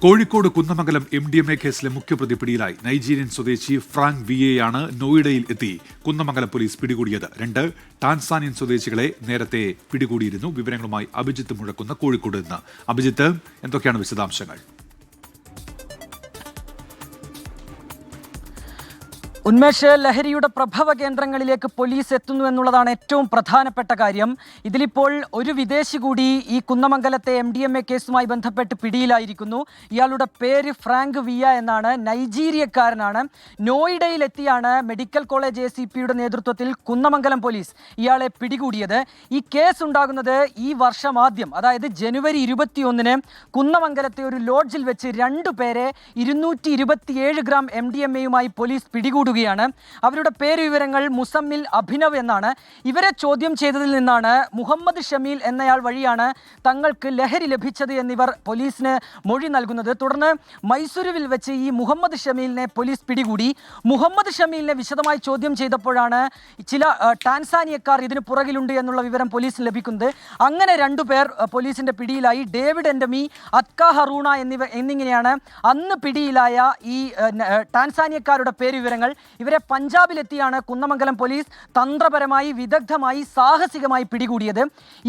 Kozhikode Kunnamangalam MDMA കേസിലെ മുഖ്യപ്രതി പിടിയിലായി. നൈജീരിയൻ സ്വദേശി ഫ്രാങ്ക് വിയെയാണ് നോയിഡയിൽ എത്തി കുന്നമംഗലം പോലീസ് പിടികൂടിയത്. 2 ടാൻസാനിയൻ സ്വദേശികളെ നേരത്തെ പിടികൂടിയിരുന്നു. വിവരങ്ങളുമായി അഭിജിത്ത് മുഴക്കുന്ന കോഴിക്കോട് നിന്ന്. അഭിജിത്ത്, എന്തൊക്കെയാണ് വിശദാംശങ്ങൾ? ഉന്മേഷ്, ലഹരിയുടെ പ്രഭവ കേന്ദ്രങ്ങളിലേക്ക് പോലീസ് എത്തുന്നു എന്നുള്ളതാണ് ഏറ്റവും പ്രധാനപ്പെട്ട കാര്യം. ഇതിലിപ്പോൾ ഒരു വിദേശി കൂടി ഈ കുന്നമംഗലത്തെ MDMA കേസുമായി ബന്ധപ്പെട്ട് പിടിയിലായിരിക്കുന്നു. ഇയാളുടെ പേര് ഫ്രാങ്ക് വിയ എന്നാണ്. നൈജീരിയക്കാരനാണ്. നോയിഡയിലെത്തിയാണ് മെഡിക്കൽ കോളേജ് ACPയുടെ നേതൃത്വത്തിൽ കുന്നമംഗലം പോലീസ് ഇയാളെ പിടികൂടിയത്. ഈ കേസ് ഉണ്ടാകുന്നത് ഈ വർഷം ആദ്യം, അതായത് ജനുവരി 21-ന് കുന്നമംഗലത്തെ ഒരു ലോഡ്ജിൽ വെച്ച് 2 പേരെ 227 ഗ്രാം MDMAയുമായി പോലീസ് പിടികൂടുകയാണ്. അവരുടെ പേര് വിവരങ്ങൾ മുസമ്മിൽ അഭിനവ് എന്നാണ്. ഇവരെ ചോദ്യം ചെയ്തതിൽ നിന്നാണ് മുഹമ്മദ് ഷമീൽ എന്നയാൾ വഴിയാണ് തങ്ങൾക്ക് ലഹരി ലഭിച്ചത് എന്നിവർ പോലീസിന് മൊഴി നൽകുന്നത്. തുടർന്ന് മൈസൂരുവിൽ വെച്ച് ഈ മുഹമ്മദ് ഷമീലിനെ പോലീസ് പിടികൂടി. മുഹമ്മദ് ഷമീലിനെ വിശദമായി ചോദ്യം ചെയ്തപ്പോഴാണ് ചില ടാൻസാനിയക്കാർ ഇതിന് പുറകിലുണ്ട് എന്നുള്ള വിവരം പോലീസിന് ലഭിക്കുന്നത്. അങ്ങനെ 2 പേർ പോലീസിന്റെ പിടിയിലായി. ഡേവിഡ് എൻഡമി, അത്ക ഹറൂണ എന്നിങ്ങനെയാണ് അന്ന് പിടിയിലായ ഈ ടാൻസാനിയക്കാരുടെ പേര് വിവരങ്ങൾ. ഇവരെ പഞ്ചാബിലെത്തിയാണ് കുന്നമംഗലം പോലീസ് തന്ത്രപരമായി, വിദഗ്ധമായി, സാഹസികമായി പിടികൂടിയത്.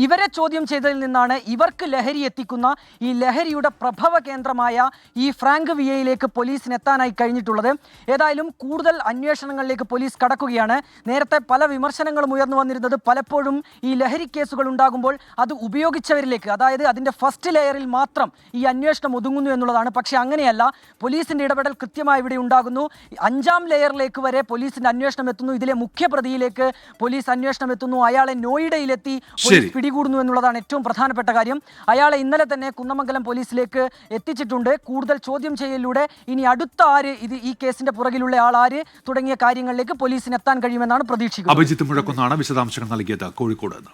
ഇവരെ ചോദ്യം ചെയ്തതിൽ നിന്നാണ് ഇവർക്ക് ലഹരി എത്തിക്കുന്ന ഈ ലഹരിയുടെ പ്രഭവ കേന്ദ്രമായ ഈ ഫ്രാങ്ക് വിയയിലേക്ക് പോലീസിന് എത്താനായി കഴിഞ്ഞിട്ടുള്ളത്. ഏതായാലും കൂടുതൽ അന്വേഷണങ്ങളിലേക്ക് പോലീസ് കടക്കുകയാണ്. നേരത്തെ പല വിമർശനങ്ങളും ഉയർന്നു വന്നിരുന്നത് പലപ്പോഴും ഈ ലഹരി കേസുകൾ ഉണ്ടാകുമ്പോൾ അത് ഉപയോഗിച്ചവരിലേക്ക്, അതായത് അതിൻ്റെ ഫസ്റ്റ് ലെയറിൽ മാത്രം ഈ അന്വേഷണം ഒതുങ്ങുന്നു എന്നുള്ളതാണ്. പക്ഷേ അങ്ങനെയല്ല. പോലീസിൻ്റെ ഇടപെടൽ കൃത്യമായി ഇവിടെ ഉണ്ടാകുന്നു. 5ാം ലെയറിലേക്ക് വരെ പോലീസിന്റെ അന്വേഷണം എത്തുന്നു. ഇതിലെ മുഖ്യപ്രതിയിലേക്ക് പോലീസ് അന്വേഷണം എത്തുന്നു. അയാളെ നോയിഡയിലെത്തി പോലീസ് പിടികൂടുന്നു എന്നുള്ളതാണ് ഏറ്റവും പ്രധാനപ്പെട്ട കാര്യം. അയാളെ ഇന്നലെ തന്നെ കുന്നമംഗലം പോലീസിലേക്ക് എത്തിച്ചിട്ടുണ്ട്. കൂടുതൽ ചോദ്യം ചെയ്യലിലൂടെ ഇനി അടുത്ത ആര്, ഈ കേസിന്റെ പുറകിലുള്ള ആൾ ആര് തുടങ്ങിയ കാര്യങ്ങളിലേക്ക് പോലീസിന് എത്താൻ കഴിയുമെന്നാണ് പ്രതീക്ഷിക്കുന്നത്. അഭിജിത്ത് മുഴക്കുന്നാണ് വിശദാംശങ്ങൾ നൽകിയത് കോഴിക്കോട് നിന്ന്.